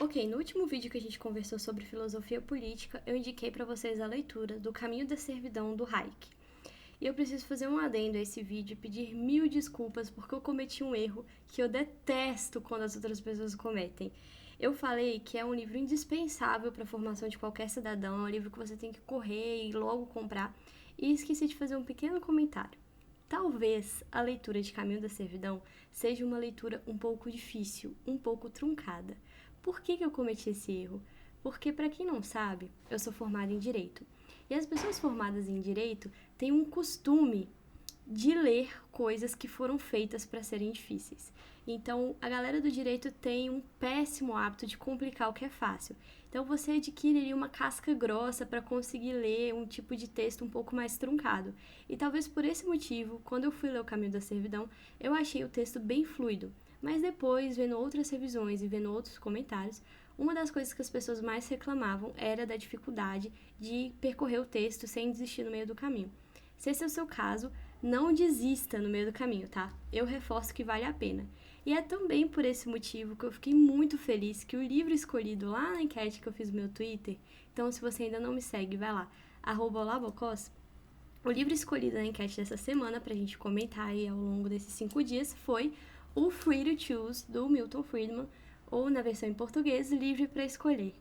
Ok, no último vídeo que a gente conversou sobre filosofia política, eu indiquei para vocês a leitura do Caminho da Servidão, do Hayek. E eu preciso fazer um adendo a esse vídeo e pedir mil desculpas porque eu cometi um erro que eu detesto quando as outras pessoas cometem. Eu falei que é um livro indispensável para a formação de qualquer cidadão, é um livro que você tem que correr e logo comprar, e esqueci de fazer um pequeno comentário. Talvez a leitura de Caminho da Servidão seja uma leitura um pouco difícil, um pouco truncada. Por que eu cometi esse erro? Porque, para quem não sabe, eu sou formada em Direito. E as pessoas formadas em Direito têm um costume de ler coisas que foram feitas para serem difíceis. Então, a galera do direito tem um péssimo hábito de complicar o que é fácil. Então, você adquire uma casca grossa para conseguir ler um tipo de texto um pouco mais truncado. E talvez por esse motivo, quando eu fui ler O Caminho da Servidão, eu achei o texto bem fluido. Mas depois, vendo outras revisões e vendo outros comentários, uma das coisas que as pessoas mais reclamavam era da dificuldade de percorrer o texto sem desistir no meio do caminho. Se esse é o seu caso, não desista no meio do caminho, tá? Eu reforço que vale a pena. E é também por esse motivo que eu fiquei muito feliz que o livro escolhido lá na enquete que eu fiz no meu Twitter, então se você ainda não me segue, vai lá, @olabocós, o livro escolhido na enquete dessa semana pra gente comentar aí ao longo desses 5 dias foi o Free to Choose, do Milton Friedman, ou na versão em português, Livre para Escolher.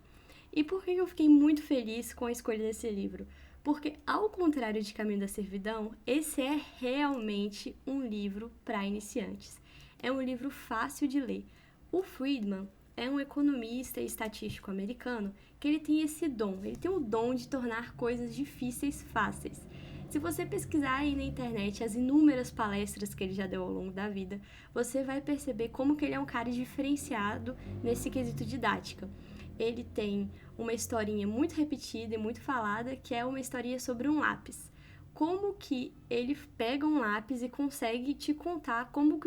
E por que eu fiquei muito feliz com a escolha desse livro? Porque, ao contrário de Caminho da Servidão, esse é realmente um livro para iniciantes. É um livro fácil de ler. O Friedman é um economista e estatístico americano que ele tem esse dom, ele tem o dom de tornar coisas difíceis fáceis. Se você pesquisar aí na internet as inúmeras palestras que ele já deu ao longo da vida, você vai perceber como que ele é um cara diferenciado nesse quesito didática. Ele tem uma historinha muito repetida e muito falada, que é uma historinha sobre um lápis. Como que ele pega um lápis e consegue te contar como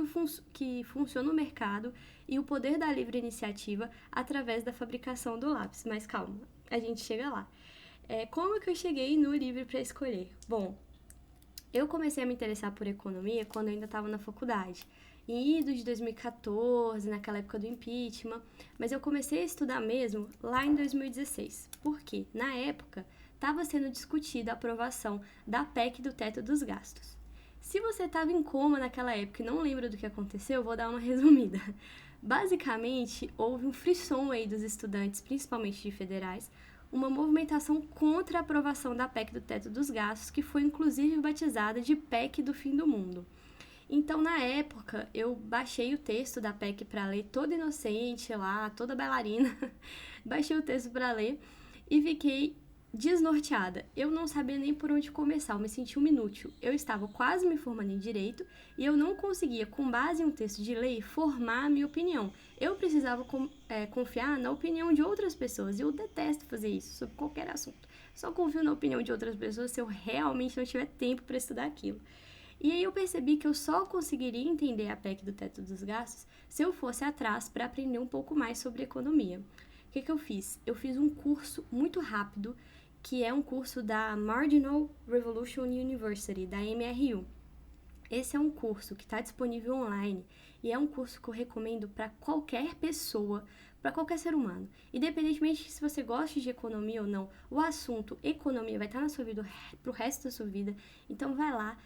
que funciona o mercado e o poder da livre iniciativa através da fabricação do lápis. Mas calma, a gente chega lá. Como que eu cheguei no Livre para Escolher? Bom, eu comecei a me interessar por economia quando eu ainda estava na faculdade, em ido de 2014, naquela época do impeachment, mas eu comecei a estudar mesmo lá em 2016. Por quê? Na época, estava sendo discutida a aprovação da PEC do teto dos gastos. Se você estava em coma naquela época e não lembra do que aconteceu, eu vou dar uma resumida. Basicamente, houve um frisson aí dos estudantes, principalmente de federais, uma movimentação contra a aprovação da PEC do teto dos gastos, que foi inclusive batizada de PEC do fim do mundo. Então, na época, eu baixei o texto da PEC para ler, toda inocente lá, toda bailarina, baixei o texto para ler e fiquei desnorteada. Eu não sabia nem por onde começar, eu me senti um inútil. Eu estava quase me formando em Direito e eu não conseguia, com base em um texto de lei, formar a minha opinião. Eu precisava confiar na opinião de outras pessoas e eu detesto fazer isso sobre qualquer assunto. Só confio na opinião de outras pessoas se eu realmente não tiver tempo para estudar aquilo. E aí eu percebi que eu só conseguiria entender a PEC do teto dos gastos se eu fosse atrás para aprender um pouco mais sobre economia. O que eu fiz? Eu fiz um curso muito rápido, que é um curso da Marginal Revolution University, da MRU. Esse é um curso que está disponível online e é um curso que eu recomendo para qualquer pessoa, para qualquer ser humano. Independentemente se você gosta de economia ou não, o assunto economia vai estar na sua vida pro resto da sua vida. Então vai lá,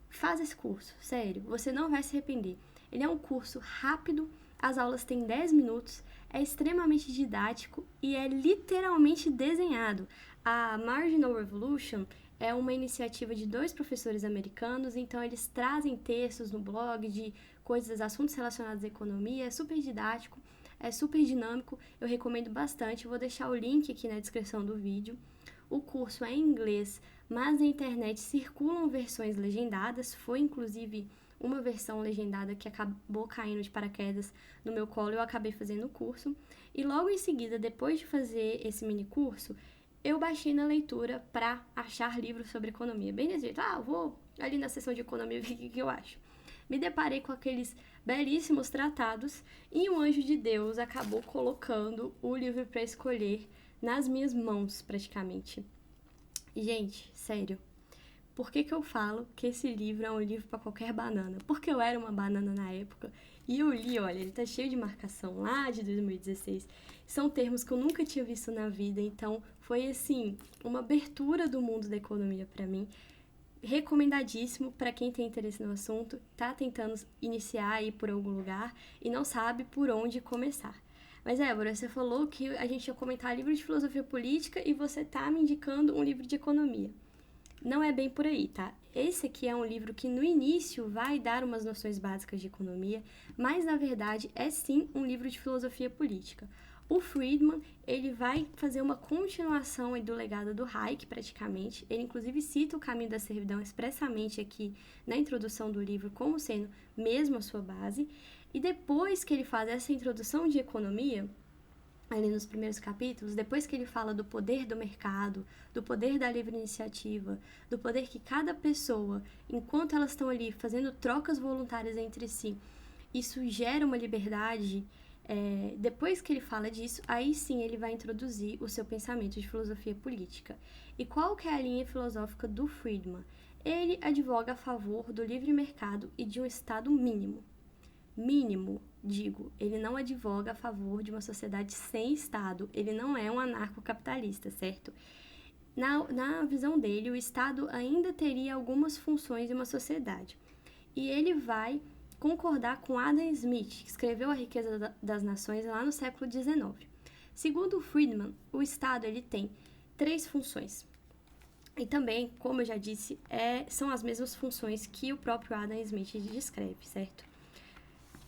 faz esse curso, sério, você não vai se arrepender. Ele é um curso rápido, as aulas têm 10 minutos, é extremamente didático e é literalmente desenhado. A Marginal Revolution é uma iniciativa de 2 professores americanos, então eles trazem textos no blog de coisas, assuntos relacionados à economia, é super didático, é super dinâmico, eu recomendo bastante, vou deixar o link aqui na descrição do vídeo. O curso é em inglês, mas na internet circulam versões legendadas, foi inclusive uma versão legendada que acabou caindo de paraquedas no meu colo, eu acabei fazendo o curso. E logo em seguida, depois de fazer esse mini curso, eu baixei na leitura para achar livros sobre economia. Bem desse jeito, vou ali na seção de economia ver o que eu acho. Me deparei com aqueles belíssimos tratados e um anjo de Deus acabou colocando o livro para escolher nas minhas mãos, praticamente. E, gente, sério, por que eu falo que esse livro é um livro para qualquer banana? Porque eu era uma banana na época e eu li, olha, ele tá cheio de marcação lá de 2016. São termos que eu nunca tinha visto na vida, então foi assim, uma abertura do mundo da economia para mim. Recomendadíssimo para quem tem interesse no assunto, tá tentando iniciar aí por algum lugar e não sabe por onde começar. Mas, Débora, você falou que a gente ia comentar livro de filosofia política e você tá me indicando um livro de economia. Não é bem por aí, tá? Esse aqui é um livro que no início vai dar umas noções básicas de economia, mas na verdade é sim um livro de filosofia política. O Friedman, ele vai fazer uma continuação do legado do Hayek, praticamente. Ele, inclusive, cita o caminho da servidão expressamente aqui na introdução do livro, como sendo mesmo a sua base. E depois que ele faz essa introdução de economia, ali nos primeiros capítulos, depois que ele fala do poder do mercado, do poder da livre iniciativa, do poder que cada pessoa, enquanto elas estão ali fazendo trocas voluntárias entre si, isso gera uma liberdade. Depois que ele fala disso, aí sim ele vai introduzir o seu pensamento de filosofia política. E qual que é a linha filosófica do Friedman? Ele advoga a favor do livre mercado e de um Estado mínimo. Mínimo, digo, ele não advoga a favor de uma sociedade sem Estado, ele não é um anarcocapitalista, certo? Na visão dele, o Estado ainda teria algumas funções em uma sociedade. E ele vai concordar com Adam Smith, que escreveu A Riqueza das Nações lá no século XIX. Segundo Friedman, o Estado ele tem 3 funções. E também, como eu já disse, são as mesmas funções que o próprio Adam Smith descreve, certo?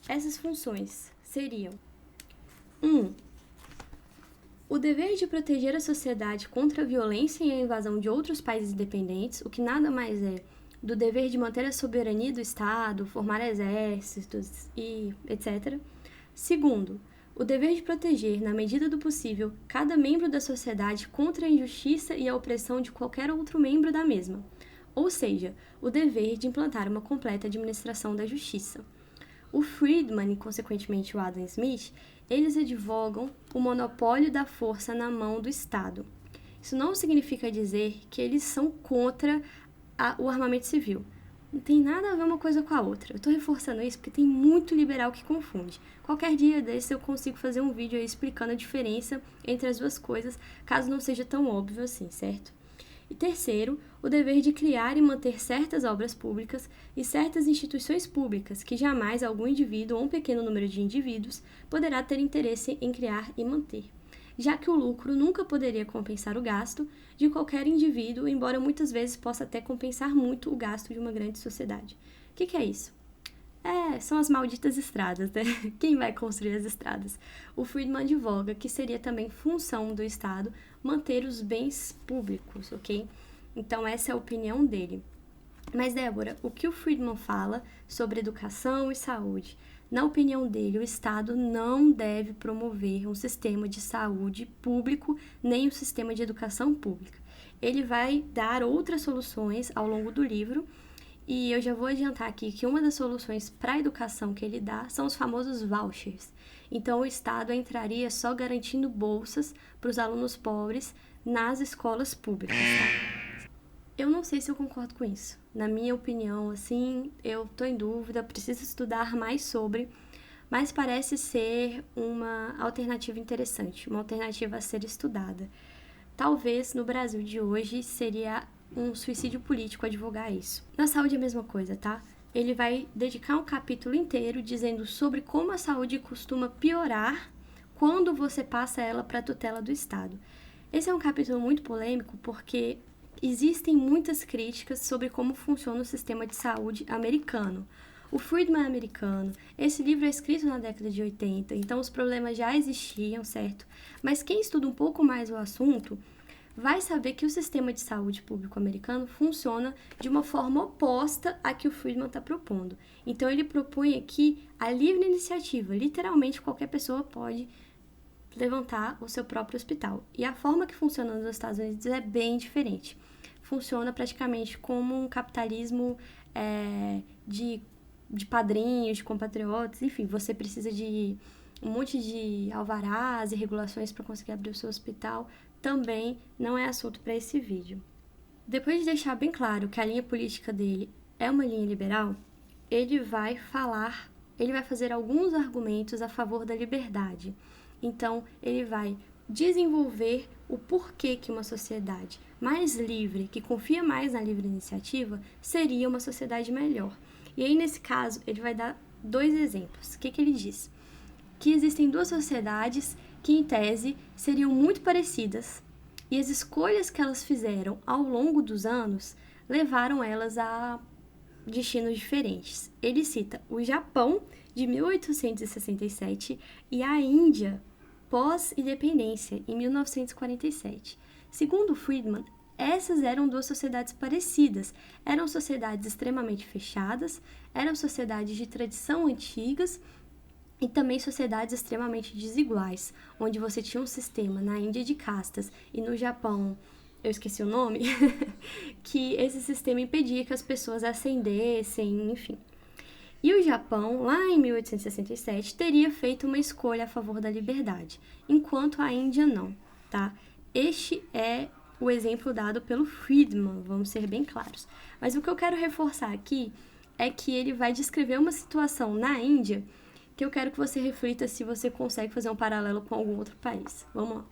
Essas funções seriam: 1. O dever de proteger a sociedade contra a violência e a invasão de outros países independentes, o que nada mais é do dever de manter a soberania do Estado, formar exércitos e etc. 2. O dever de proteger, na medida do possível, cada membro da sociedade contra a injustiça e a opressão de qualquer outro membro da mesma, ou seja, o dever de implantar uma completa administração da justiça. O Friedman e, consequentemente, o Adam Smith, eles advogam o monopólio da força na mão do Estado. Isso não significa dizer que eles são contra o armamento civil. Não tem nada a ver uma coisa com a outra. Eu estou reforçando isso porque tem muito liberal que confunde. Qualquer dia desse eu consigo fazer um vídeo aí explicando a diferença entre as duas coisas, caso não seja tão óbvio assim, certo? E 3, o dever de criar e manter certas obras públicas e certas instituições públicas que jamais algum indivíduo ou um pequeno número de indivíduos poderá ter interesse em criar e manter, já que o lucro nunca poderia compensar o gasto de qualquer indivíduo, embora muitas vezes possa até compensar muito o gasto de uma grande sociedade. O que é isso? São as malditas estradas, né? Quem vai construir as estradas? O Friedman advoga que seria também função do Estado manter os bens públicos, ok? Então, essa é a opinião dele. Mas, Débora, o que o Friedman fala sobre educação e saúde? Na opinião dele, o Estado não deve promover um sistema de saúde público nem um sistema de educação pública. Ele vai dar outras soluções ao longo do livro, e eu já vou adiantar aqui que uma das soluções para a educação que ele dá são os famosos vouchers. Então, o Estado entraria só garantindo bolsas para os alunos pobres nas escolas públicas, tá? Eu não sei se eu concordo com isso. Na minha opinião, assim, eu tô em dúvida, preciso estudar mais sobre, mas parece ser uma alternativa interessante, uma alternativa a ser estudada. Talvez no Brasil de hoje seria um suicídio político advogar isso. Na saúde é a mesma coisa, tá? Ele vai dedicar um capítulo inteiro dizendo sobre como a saúde costuma piorar quando você passa ela para a tutela do Estado. Esse é um capítulo muito polêmico porque existem muitas críticas sobre como funciona o sistema de saúde americano. O Friedman é americano, esse livro é escrito na década de 80, então os problemas já existiam, certo? Mas quem estuda um pouco mais o assunto vai saber que o sistema de saúde público americano funciona de uma forma oposta à que o Friedman está propondo. Então, ele propõe aqui a livre iniciativa. Literalmente, qualquer pessoa pode levantar o seu próprio hospital. E a forma que funciona nos Estados Unidos é bem diferente. Funciona praticamente como um capitalismo de padrinhos, de compatriotas, enfim, você precisa de um monte de alvarás e regulações para conseguir abrir o seu hospital. Também não é assunto para esse vídeo. Depois de deixar bem claro que a linha política dele é uma linha liberal, ele vai fazer alguns argumentos a favor da liberdade. Então, ele vai desenvolver o porquê que uma sociedade mais livre, que confia mais na livre iniciativa, seria uma sociedade melhor. E aí, nesse caso, ele vai dar 2 exemplos. O que ele diz? Que existem 2 sociedades que, em tese, seriam muito parecidas, e as escolhas que elas fizeram ao longo dos anos levaram elas a destinos diferentes. Ele cita o Japão, de 1867, e a Índia, pós-independência, em 1947. Segundo Friedman, essas eram 2 sociedades parecidas. Eram sociedades extremamente fechadas, eram sociedades de tradição antigas e também sociedades extremamente desiguais, onde você tinha um sistema na Índia de castas e no Japão, eu esqueci o nome, que esse sistema impedia que as pessoas ascendessem, enfim. E o Japão, lá em 1867, teria feito uma escolha a favor da liberdade, enquanto a Índia não, tá? Este é o exemplo dado pelo Friedman, vamos ser bem claros. Mas o que eu quero reforçar aqui é que ele vai descrever uma situação na Índia que eu quero que você reflita se você consegue fazer um paralelo com algum outro país. Vamos lá.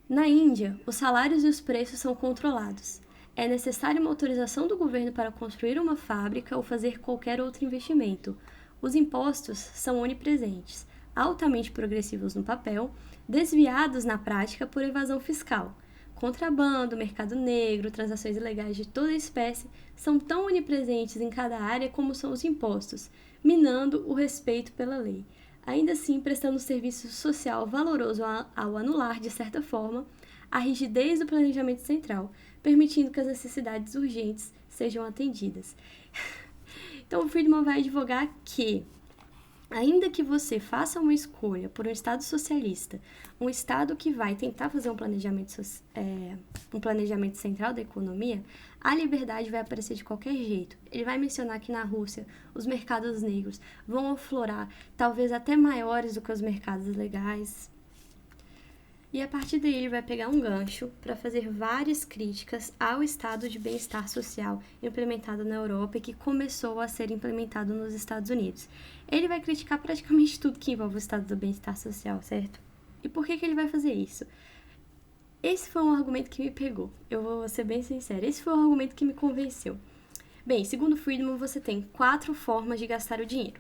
Na Índia, os salários e os preços são controlados. É necessária uma autorização do governo para construir uma fábrica ou fazer qualquer outro investimento. Os impostos são onipresentes, altamente progressivos no papel, desviados na prática por evasão fiscal. Contrabando, mercado negro, transações ilegais de toda espécie são tão onipresentes em cada área como são os impostos, minando o respeito pela lei. Ainda assim, prestando serviço social valoroso ao anular, de certa forma, a rigidez do planejamento central, permitindo que as necessidades urgentes sejam atendidas. Então, o Friedman vai advogar que, ainda que você faça uma escolha por um Estado socialista, um Estado que vai tentar fazer um planejamento central da economia, a liberdade vai aparecer de qualquer jeito. Ele vai mencionar que na Rússia os mercados negros vão aflorar, talvez até maiores do que os mercados legais. E a partir daí ele vai pegar um gancho para fazer várias críticas ao estado de bem-estar social implementado na Europa e que começou a ser implementado nos Estados Unidos. Ele vai criticar praticamente tudo que envolve o estado do bem-estar social, certo? E por que ele vai fazer isso? Esse foi um argumento que me pegou, eu vou ser bem sincera, esse foi um argumento que me convenceu. Bem, segundo Friedman, você tem 4 formas de gastar o dinheiro.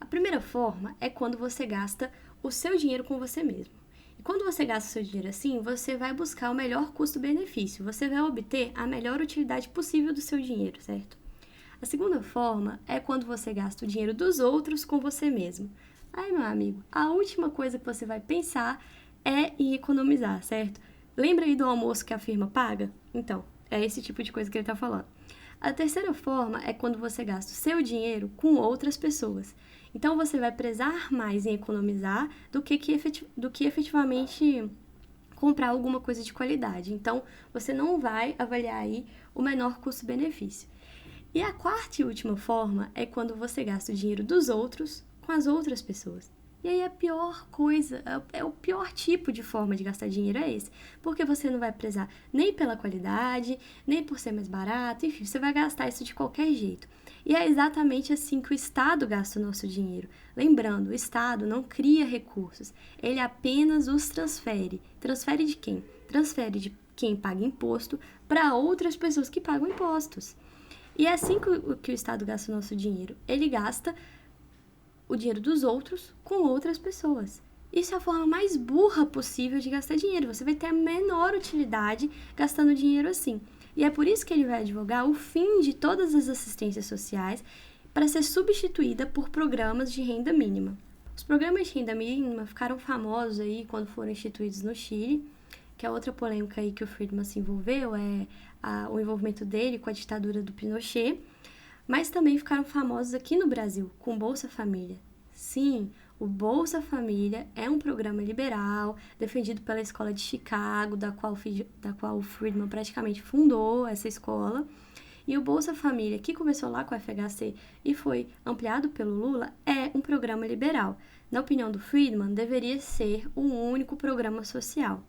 A primeira forma é quando você gasta o seu dinheiro com você mesmo. E quando você gasta o seu dinheiro assim, você vai buscar o melhor custo-benefício, você vai obter a melhor utilidade possível do seu dinheiro, certo? A segunda forma é quando você gasta o dinheiro dos outros com você mesmo. Ai, meu amigo, a última coisa que você vai pensar é em economizar, certo? Lembra aí do almoço que a firma paga? Então, é esse tipo de coisa que ele está falando. A terceira forma é quando você gasta o seu dinheiro com outras pessoas. Então, você vai prezar mais em economizar do que efetivamente comprar alguma coisa de qualidade. Então, você não vai avaliar aí o menor custo-benefício. E a quarta e última forma é quando você gasta o dinheiro dos outros com as outras pessoas. E aí a pior coisa, o pior tipo de forma de gastar dinheiro é esse. Porque você não vai prezar nem pela qualidade, nem por ser mais barato, enfim, você vai gastar isso de qualquer jeito. E é exatamente assim que o Estado gasta o nosso dinheiro. Lembrando, o Estado não cria recursos, ele apenas os transfere. Transfere de quem? Transfere de quem paga imposto para outras pessoas que pagam impostos. E é assim que o Estado gasta o nosso dinheiro. Ele gasta o dinheiro dos outros com outras pessoas. Isso é a forma mais burra possível de gastar dinheiro. Você vai ter a menor utilidade gastando dinheiro assim. E é por isso que ele vai advogar o fim de todas as assistências sociais para ser substituída por programas de renda mínima. Os programas de renda mínima ficaram famosos aí quando foram instituídos no Chile, que é outra polêmica aí que o Friedman se envolveu, o envolvimento dele com a ditadura do Pinochet, mas também ficaram famosos aqui no Brasil, com Bolsa Família. Sim, o Bolsa Família é um programa liberal, defendido pela Escola de Chicago, da qual o Friedman praticamente fundou essa escola. E o Bolsa Família, que começou lá com a FHC e foi ampliado pelo Lula, é um programa liberal. Na opinião do Friedman, deveria ser um único programa social.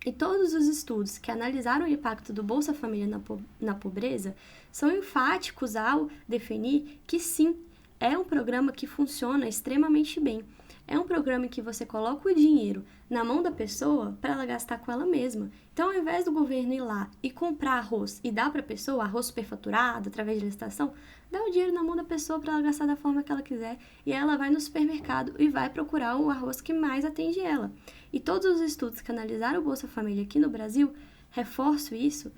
E todos os estudos que analisaram o impacto do Bolsa Família na pobreza são enfáticos ao definir que sim, é um programa que funciona extremamente bem. É um programa em que você coloca o dinheiro na mão da pessoa para ela gastar com ela mesma. Então, ao invés do governo ir lá e comprar arroz e dar para a pessoa arroz superfaturado através de licitação, dá o dinheiro na mão da pessoa para ela gastar da forma que ela quiser e ela vai no supermercado e vai procurar o arroz que mais atende ela. E todos os estudos que analisaram o Bolsa Família aqui no Brasil, reforço isso,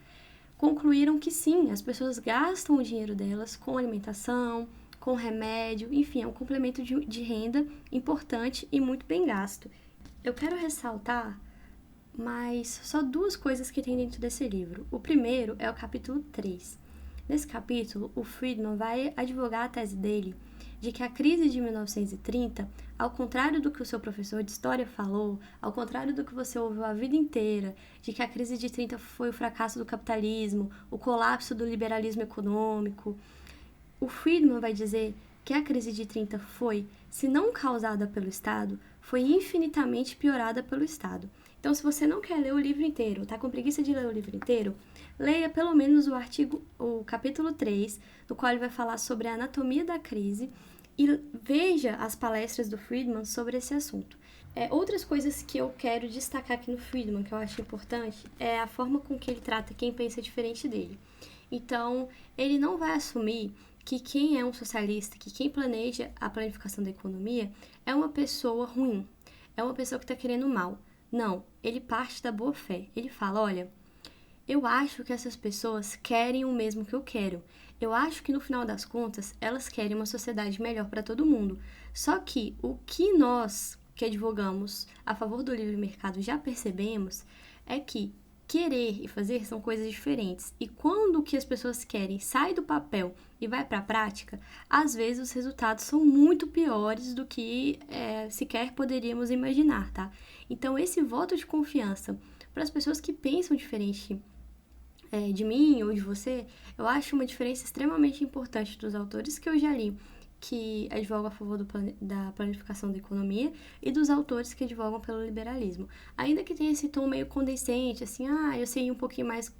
concluíram que sim, as pessoas gastam o dinheiro delas com alimentação, com remédio, enfim, é um complemento de renda importante e muito bem gasto. Eu quero ressaltar mais só duas coisas que tem dentro desse livro. O primeiro é o capítulo 3. Nesse capítulo, o Friedman vai advogar a tese dele de que a crise de 1930, ao contrário do que o seu professor de história falou, ao contrário do que você ouviu a vida inteira, de que a crise de 30 foi o fracasso do capitalismo, o colapso do liberalismo econômico, o Friedman vai dizer que a crise de 30 foi, se não causada pelo Estado, foi infinitamente piorada pelo Estado. Então, se você não quer ler o livro inteiro, tá com preguiça de ler o livro inteiro, leia pelo menos o capítulo 3, no qual ele vai falar sobre a anatomia da crise, e veja as palestras do Friedman sobre esse assunto. Outras coisas que eu quero destacar aqui no Friedman, que eu acho importante, é a forma com que ele trata quem pensa diferente dele. Então, ele não vai assumir que quem é um socialista, que quem planeja a planificação da economia é uma pessoa ruim, é uma pessoa que está querendo mal. Não, ele parte da boa fé. Ele fala, olha, eu acho que essas pessoas querem o mesmo que eu quero. Eu acho que no final das contas, elas querem uma sociedade melhor para todo mundo. Só que o que nós que advogamos a favor do livre mercado já percebemos é que querer e fazer são coisas diferentes. E quando o que as pessoas querem sai do papel e vai para a prática, às vezes os resultados são muito piores do que sequer poderíamos imaginar, tá? Então, esse voto de confiança para as pessoas que pensam diferente de mim ou de você, eu acho uma diferença extremamente importante dos autores que eu já li, que advogam a favor da planificação da economia, e dos autores que advogam pelo liberalismo. Ainda que tenha esse tom meio condescendente, assim, eu sei um pouquinho mais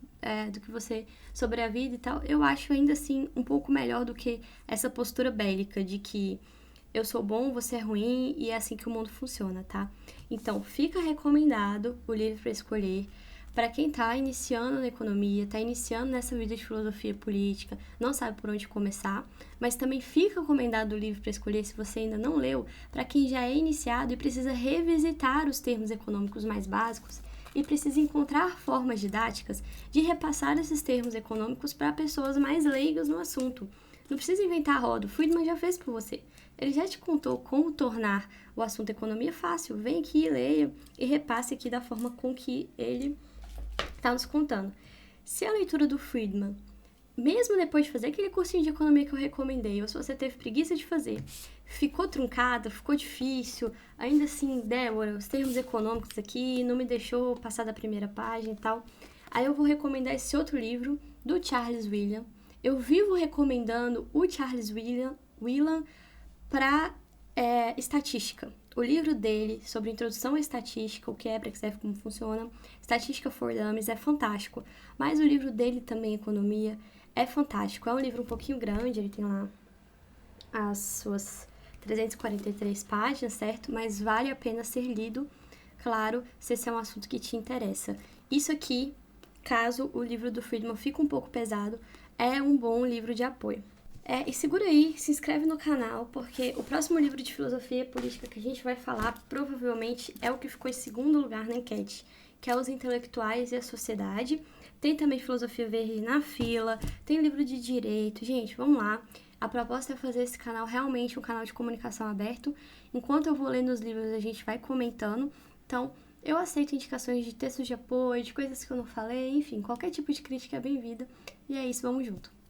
do que você sobre a vida e tal, eu acho ainda assim um pouco melhor do que essa postura bélica de que eu sou bom, você é ruim e é assim que o mundo funciona, tá? Então, fica recomendado o livro para escolher. Para quem está iniciando na economia, está iniciando nessa vida de filosofia política, não sabe por onde começar, mas também fica recomendado o livro para escolher, se você ainda não leu, para quem já é iniciado e precisa revisitar os termos econômicos mais básicos e precisa encontrar formas didáticas de repassar esses termos econômicos para pessoas mais leigas no assunto. Não precisa inventar a roda, o Friedman já fez por você. Ele já te contou como tornar o assunto economia fácil. Vem aqui, leia e repasse aqui da forma com que ele está nos contando. Se a leitura do Friedman, mesmo depois de fazer aquele cursinho de economia que eu recomendei, ou se você teve preguiça de fazer, ficou truncada, ficou difícil, ainda assim, Débora, os termos econômicos aqui não me deixou passar da primeira página e tal, aí eu vou recomendar esse outro livro do Charles William. Eu vivo recomendando o Charles William para estatística. O livro dele sobre introdução à estatística, o que é, para que serve, como funciona, Estatística for Dummies, é fantástico. Mas o livro dele também, Economia, é fantástico. É um livro um pouquinho grande, ele tem lá as suas 343 páginas, certo? Mas vale a pena ser lido, claro, se esse é um assunto que te interessa. Isso aqui, caso o livro do Friedman fique um pouco pesado, é um bom livro de apoio. E segura aí, se inscreve no canal, porque o próximo livro de filosofia política que a gente vai falar provavelmente é o que ficou em segundo lugar na enquete, que é Os Intelectuais e a Sociedade. Tem também Filosofia Verde na fila, tem livro de direito. Gente, vamos lá. A proposta é fazer esse canal realmente um canal de comunicação aberto. Enquanto eu vou lendo os livros, a gente vai comentando. Então, eu aceito indicações de textos de apoio, de coisas que eu não falei, enfim, qualquer tipo de crítica é bem-vinda. E é isso, vamos junto.